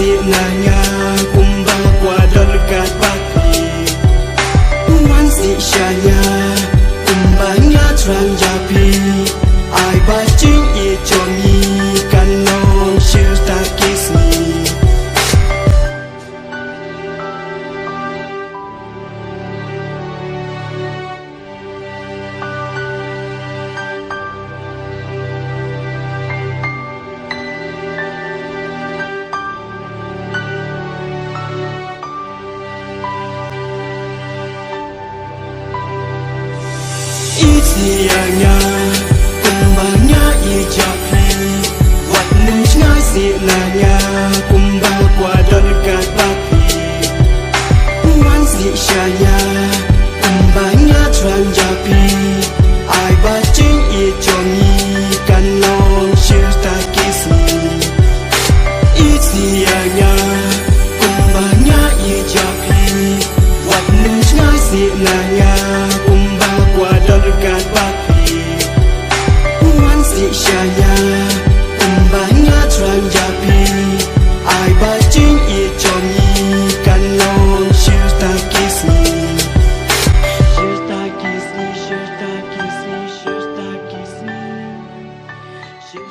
nanya kumbang kuadol kat baki wan si shanya kumbangnya trang japi ai bacing i chomi kanong shirta kisni isianya kumbangnya ijapi wat nungnya silanya kumbang kuadol kat baki wan si shanya kumbangnya trang japi ai bacing i chomi kanong shirta kisni isianya kumbangnya ijapi wat nungnya silanya kuadol kat baki wan si shanya